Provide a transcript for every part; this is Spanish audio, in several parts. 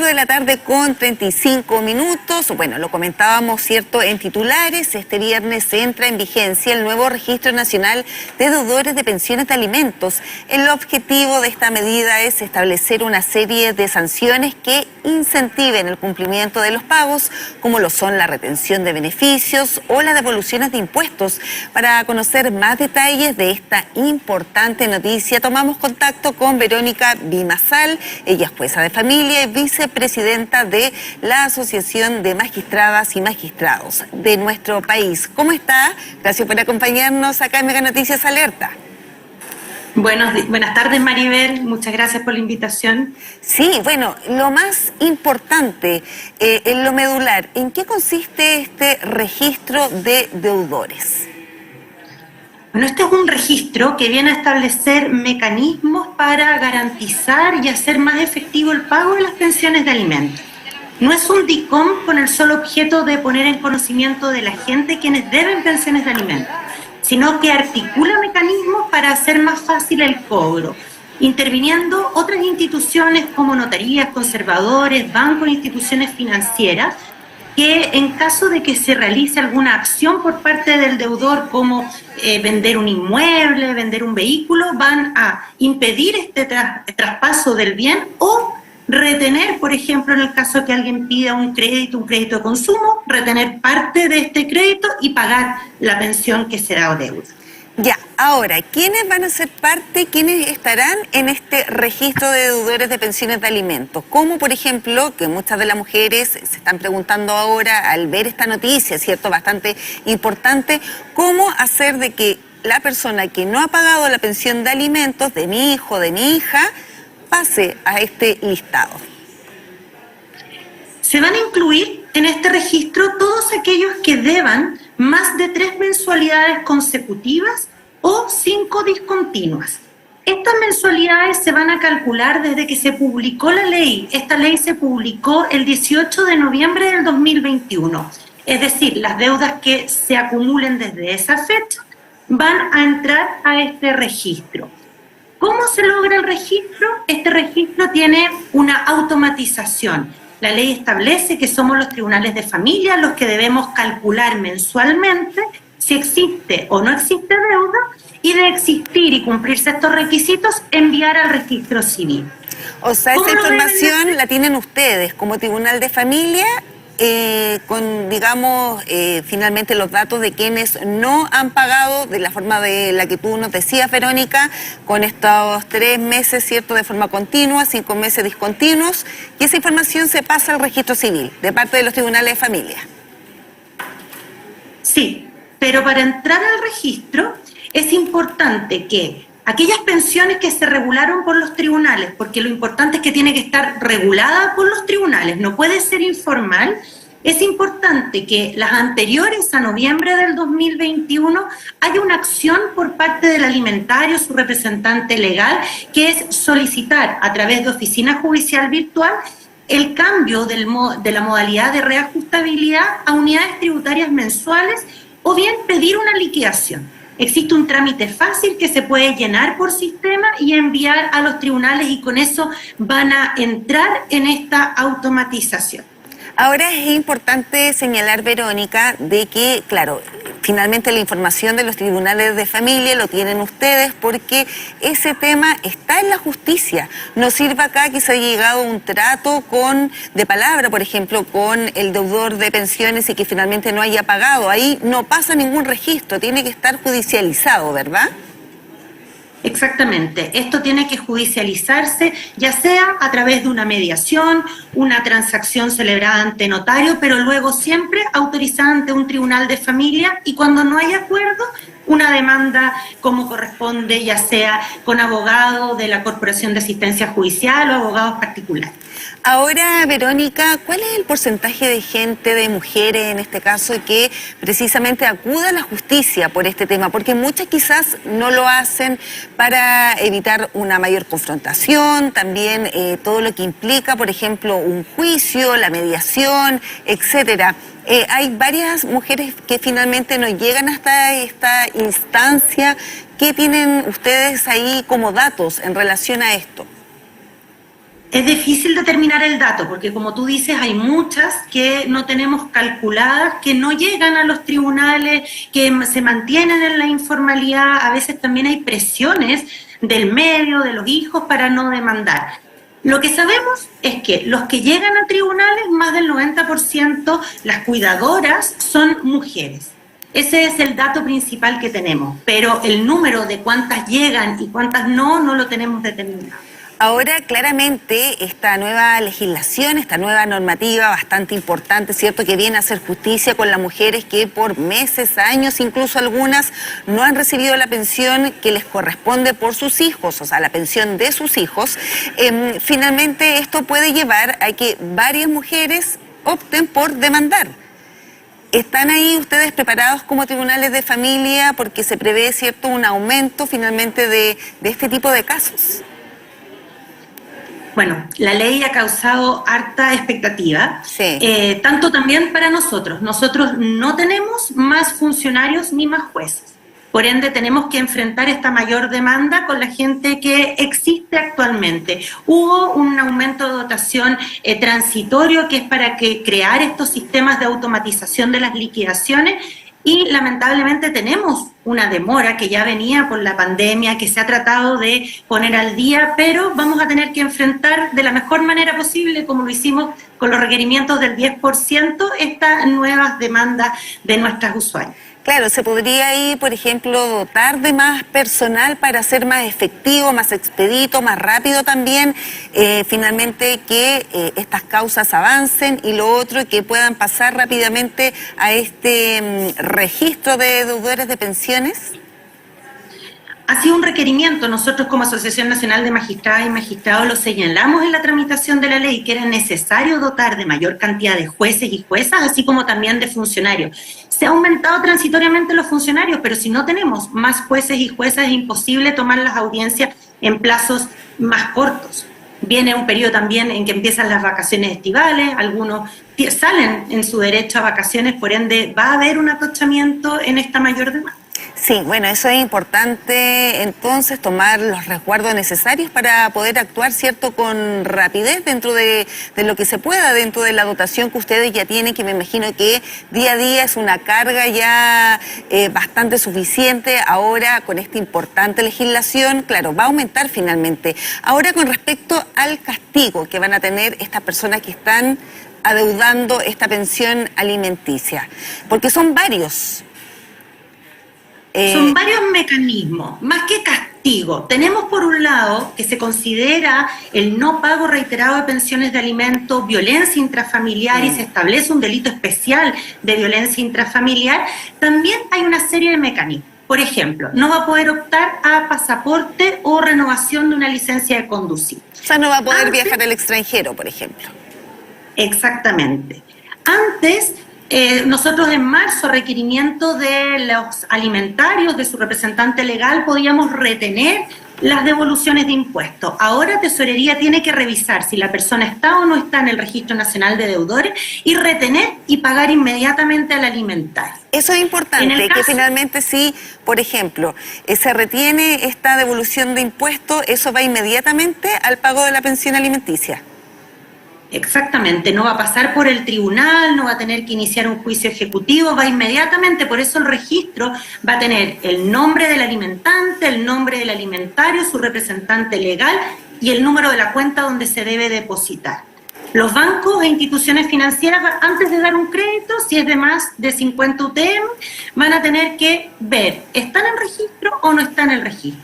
de la tarde con 35 minutos. Bueno, lo comentábamos, ¿cierto?, en titulares. Este viernes entra en vigencia el nuevo Registro Nacional de Deudores de Pensiones de Alimentos. El objetivo de esta medida es establecer una serie de sanciones que incentiven el cumplimiento de los pagos, como lo son la retención de beneficios o las devoluciones de impuestos. Para conocer más detalles de esta importante noticia, tomamos contacto con Verónica Vimazal. Ella es jueza de familia y vicepresidenta de la Asociación de Magistradas y Magistrados de nuestro país. ¿Cómo está? Gracias por acompañarnos acá en Mega Noticias Alerta. Buenas tardes, Maribel. Muchas gracias por la invitación. Sí, bueno, lo más importante, en lo medular, ¿en qué consiste este registro de deudores? Bueno, este es un registro que viene a establecer mecanismos para garantizar y hacer más efectivo el pago de las pensiones de alimentos. No es un DICOM con el solo objeto de poner en conocimiento de la gente quienes deben pensiones de alimentos, sino que articula mecanismos para hacer más fácil el cobro, interviniendo otras instituciones como notarías, conservadores, bancos e instituciones financieras, que en caso de que se realice alguna acción por parte del deudor, como vender un inmueble, vender un vehículo, van a impedir este traspaso del bien o retener, por ejemplo, en el caso que alguien pida un crédito de consumo, retener parte de este crédito y pagar la pensión que será o deuda. Ya, ahora, ¿quiénes van a ser parte, quiénes estarán en este registro de deudores de pensiones de alimentos? Como, por ejemplo, que muchas de las mujeres se están preguntando ahora al ver esta noticia, ¿cierto?, bastante importante, ¿cómo hacer de que la persona que no ha pagado la pensión de alimentos de mi hijo, de mi hija, pase a este listado? Se van a incluir en este registro todos aquellos que deban más de 3 mensualidades consecutivas o 5 discontinuas. Estas mensualidades se van a calcular desde que se publicó la ley. Esta ley se publicó el 18 de noviembre del 2021. Es decir, las deudas que se acumulen desde esa fecha van a entrar a este registro. ¿Cómo se logra el registro? Este registro tiene una automatización. La ley establece que somos los tribunales de familia los que debemos calcular mensualmente si existe o no existe deuda, y de existir y cumplirse estos requisitos, enviar al registro civil. O sea, esa información la tienen ustedes como tribunal de familia, con, digamos, finalmente los datos de quienes no han pagado de la forma de la que tú nos decías, Verónica, con estos 3 meses, ¿cierto?, de forma continua, 5 meses discontinuos, y esa información se pasa al registro civil de parte de los tribunales de familia. Sí, pero para entrar al registro es importante que aquellas pensiones que se regularon por los tribunales, porque lo importante es que tiene que estar regulada por los tribunales, no puede ser informal. Es importante que las anteriores a noviembre del 2021 haya una acción por parte del alimentario, su representante legal, que es solicitar a través de oficina judicial virtual el cambio de la modalidad de reajustabilidad a unidades tributarias mensuales, o bien pedir una liquidación. Existe un trámite fácil que se puede llenar por sistema y enviar a los tribunales, y con eso van a entrar en esta automatización. Ahora es importante señalar, Verónica, de que, claro, finalmente la información de los tribunales de familia lo tienen ustedes porque ese tema está en la justicia. No sirve acá que se haya llegado a un trato de palabra, por ejemplo, con el deudor de pensiones y que finalmente no haya pagado. Ahí no pasa ningún registro, tiene que estar judicializado, ¿verdad? Exactamente. Esto tiene que judicializarse, ya sea a través de una mediación, una transacción celebrada ante notario, pero luego siempre autorizada ante un tribunal de familia, y cuando no hay acuerdo, una demanda como corresponde, ya sea con abogado de la Corporación de Asistencia Judicial o abogados particulares. Ahora, Verónica, ¿cuál es el porcentaje de gente, de mujeres en este caso, que precisamente acuda a la justicia por este tema? Porque muchas quizás no lo hacen para evitar una mayor confrontación, también todo lo que implica, por ejemplo, un juicio, la mediación, etcétera. Hay varias mujeres que finalmente no llegan hasta esta instancia. ¿Qué tienen ustedes ahí como datos en relación a esto? Es difícil determinar el dato, porque como tú dices, hay muchas que no tenemos calculadas, que no llegan a los tribunales, que se mantienen en la informalidad. A veces también hay presiones del medio, de los hijos, para no demandar. Lo que sabemos es que los que llegan a tribunales, más del 90%, las cuidadoras son mujeres. Ese es el dato principal que tenemos, pero el número de cuántas llegan y cuántas no lo tenemos determinado. Ahora, claramente, esta nueva legislación, esta nueva normativa bastante importante, ¿cierto?, que viene a hacer justicia con las mujeres que por meses, años, incluso algunas, no han recibido la pensión que les corresponde por sus hijos, o sea, la pensión de sus hijos. Finalmente, esto puede llevar a que varias mujeres opten por demandar. ¿Están ahí ustedes preparados como tribunales de familia porque se prevé, ¿cierto?, un aumento finalmente de este tipo de casos? Bueno, la ley ha causado harta expectativa, sí. Tanto también para nosotros. Nosotros no tenemos más funcionarios ni más jueces. Por ende, tenemos que enfrentar esta mayor demanda con la gente que existe actualmente. Hubo un aumento de dotación transitorio que es para crear estos sistemas de automatización de las liquidaciones. Y lamentablemente tenemos una demora que ya venía por la pandemia, que se ha tratado de poner al día, pero vamos a tener que enfrentar de la mejor manera posible, como lo hicimos con los requerimientos del 10%, estas nuevas demandas de nuestras usuarias. Claro, se podría ahí, por ejemplo, dotar de más personal para ser más efectivo, más expedito, más rápido también, finalmente que estas causas avancen y lo otro, que puedan pasar rápidamente a este registro de deudores de pensiones. Ha sido un requerimiento. Nosotros como Asociación Nacional de Magistradas y Magistrados lo señalamos en la tramitación de la ley, que era necesario dotar de mayor cantidad de jueces y juezas, así como también de funcionarios. Se ha aumentado transitoriamente los funcionarios, pero si no tenemos más jueces y juezas es imposible tomar las audiencias en plazos más cortos. Viene un periodo también en que empiezan las vacaciones estivales, algunos salen en su derecho a vacaciones, por ende va a haber un atochamiento en esta mayor demanda. Sí, bueno, eso es importante entonces, tomar los resguardos necesarios para poder actuar, ¿cierto?, con rapidez dentro de lo que se pueda, dentro de la dotación que ustedes ya tienen, que me imagino que día a día es una carga ya bastante suficiente. Ahora, con esta importante legislación, claro, va a aumentar finalmente. Ahora, con respecto al castigo que van a tener estas personas que están adeudando esta pensión alimenticia, porque son varios. Son varios mecanismos, más que castigo. Tenemos por un lado que se considera el no pago reiterado de pensiones de alimentos, violencia intrafamiliar y se establece un delito especial de violencia intrafamiliar. También hay una serie de mecanismos. Por ejemplo, no va a poder optar a pasaporte o renovación de una licencia de conducir. O sea, no va a poder viajar al extranjero, por ejemplo. Exactamente. Antes, nosotros en marzo, a requerimiento de los alimentarios, de su representante legal, podíamos retener las devoluciones de impuestos. Ahora Tesorería tiene que revisar si la persona está o no está en el Registro Nacional de Deudores y retener y pagar inmediatamente al alimentario. Eso es importante, que finalmente si, por ejemplo, se retiene esta devolución de impuestos, eso va inmediatamente al pago de la pensión alimenticia. Exactamente, no va a pasar por el tribunal, no va a tener que iniciar un juicio ejecutivo, va inmediatamente. Por eso el registro va a tener el nombre del alimentante, el nombre del alimentario, su representante legal y el número de la cuenta donde se debe depositar. Los bancos e instituciones financieras, antes de dar un crédito, si es de más de 50 UTM, van a tener que ver, ¿está en el registro o no está en el registro?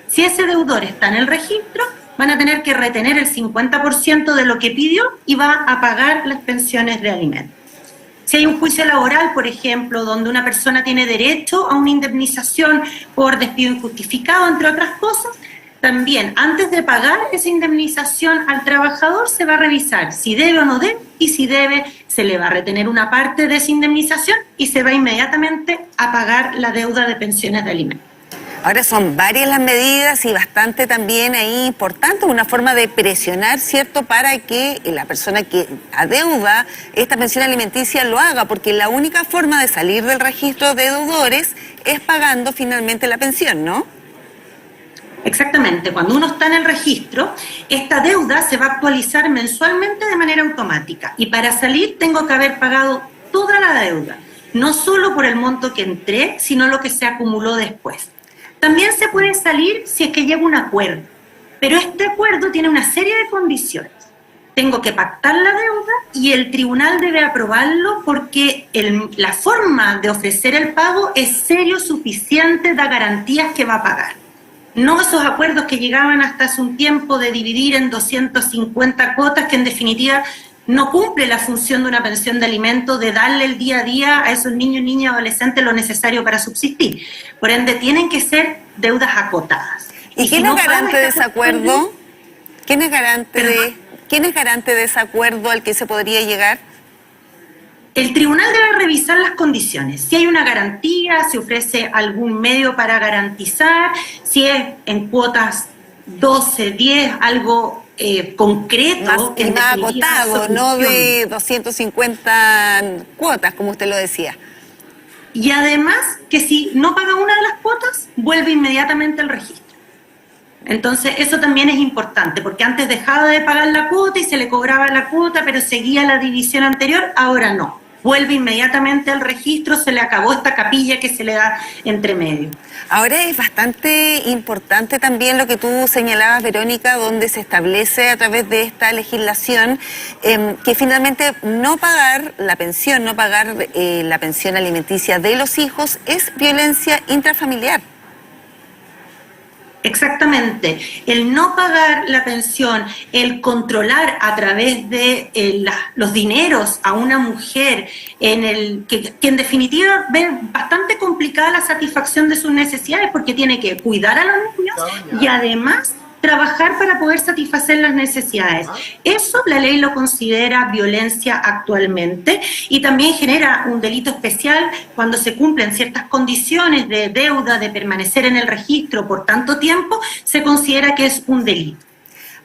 Si ese deudor está en el registro, van a tener que retener el 50% de lo que pidió y va a pagar las pensiones de alimentos. Si hay un juicio laboral, por ejemplo, donde una persona tiene derecho a una indemnización por despido injustificado, entre otras cosas, también antes de pagar esa indemnización al trabajador se va a revisar si debe o no debe, y si debe se le va a retener una parte de esa indemnización y se va inmediatamente a pagar la deuda de pensiones de alimentos. Ahora son varias las medidas y bastante también ahí importante, una forma de presionar, ¿cierto?, para que la persona que adeuda esta pensión alimenticia lo haga, porque la única forma de salir del registro de deudores es pagando finalmente la pensión, ¿no? Exactamente, cuando uno está en el registro, esta deuda se va a actualizar mensualmente de manera automática y para salir tengo que haber pagado toda la deuda, no solo por el monto que entré, sino lo que se acumuló después. También se puede salir si es que llega un acuerdo, pero este acuerdo tiene una serie de condiciones. Tengo que pactar la deuda y el tribunal debe aprobarlo porque la forma de ofrecer el pago es serio, suficiente, da garantías que va a pagar. No esos acuerdos que llegaban hasta hace un tiempo de dividir en 250 cuotas que en definitiva no cumple la función de una pensión de alimentos, de darle el día a día a esos niños, niñas, adolescentes lo necesario para subsistir. Por ende, tienen que ser deudas acotadas. ¿Y quién es garante de ese acuerdo? ¿Quién es garante de ese acuerdo al que se podría llegar? El tribunal debe revisar las condiciones. Si hay una garantía, si ofrece algún medio para garantizar, si es en cuotas 12, 10, algo concreto. Más acotado, no de 250 cuotas, como usted lo decía. Y además, que si no paga una de las cuotas, vuelve inmediatamente al registro. Entonces, eso también es importante, porque antes dejaba de pagar la cuota y se le cobraba la cuota, pero seguía la división anterior, ahora no. Vuelve inmediatamente al registro, se le acabó esta capilla que se le da entre medio. Ahora es bastante importante también lo que tú señalabas, Verónica, donde se establece a través de esta legislación que finalmente no pagar la pensión, la pensión alimenticia de los hijos es violencia intrafamiliar. Exactamente, el no pagar la pensión, el controlar a través de los dineros a una mujer, que en definitiva ve bastante complicada la satisfacción de sus necesidades porque tiene que cuidar a los niños y además trabajar para poder satisfacer las necesidades. Eso la ley lo considera violencia actualmente y también genera un delito especial cuando se cumplen ciertas condiciones de deuda, de permanecer en el registro por tanto tiempo, se considera que es un delito.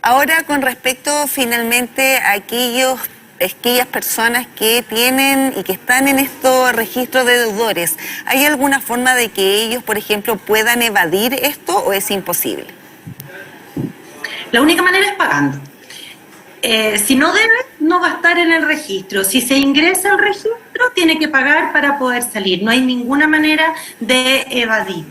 Ahora, con respecto finalmente a aquellas personas que tienen y que están en estos registros de deudores, ¿hay alguna forma de que ellos, por ejemplo, puedan evadir esto o es imposible? La única manera es pagando. Si no debe, no va a estar en el registro. Si se ingresa al registro, tiene que pagar para poder salir. No hay ninguna manera de evadir.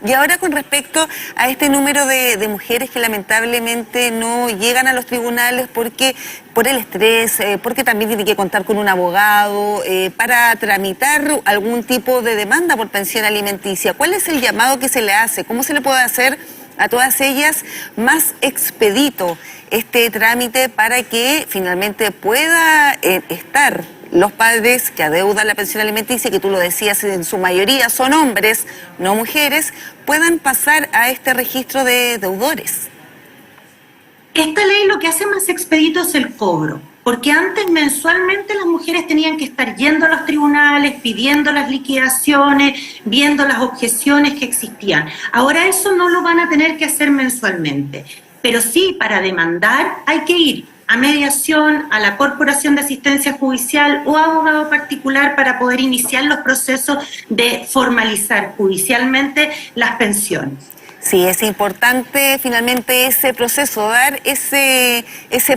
Y ahora con respecto a este número de mujeres que lamentablemente no llegan a los tribunales por el estrés, porque también tienen que contar con un abogado para tramitar algún tipo de demanda por pensión alimenticia, ¿cuál es el llamado que se le hace? ¿Cómo se le puede hacer a todas ellas más expedito este trámite para que finalmente pueda estar los padres que adeudan la pensión alimenticia, que tú lo decías, en su mayoría son hombres, no mujeres, puedan pasar a este registro de deudores? Esta ley lo que hace más expedito es el cobro, porque antes mensualmente las mujeres tenían que estar yendo a los tribunales, pidiendo las liquidaciones, viendo las objeciones que existían. Ahora eso no lo van a tener que hacer mensualmente, pero sí para demandar hay que ir a mediación, a la Corporación de Asistencia Judicial o a abogado particular para poder iniciar los procesos de formalizar judicialmente las pensiones. Sí, es importante finalmente ese proceso, dar ese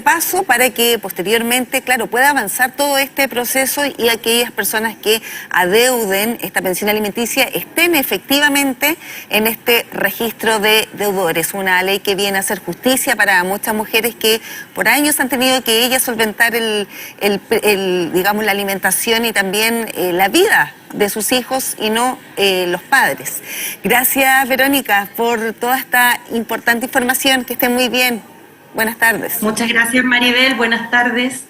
paso para que posteriormente, claro, pueda avanzar todo este proceso y aquellas personas que adeuden esta pensión alimenticia estén efectivamente en este registro de deudores. Una ley que viene a hacer justicia para muchas mujeres que por años han tenido que ellas solventar digamos, la alimentación y también la vida de sus hijos y no los padres. Gracias, Verónica, por toda esta importante información. Que estén muy bien. Buenas tardes. Muchas gracias, Maribel. Buenas tardes.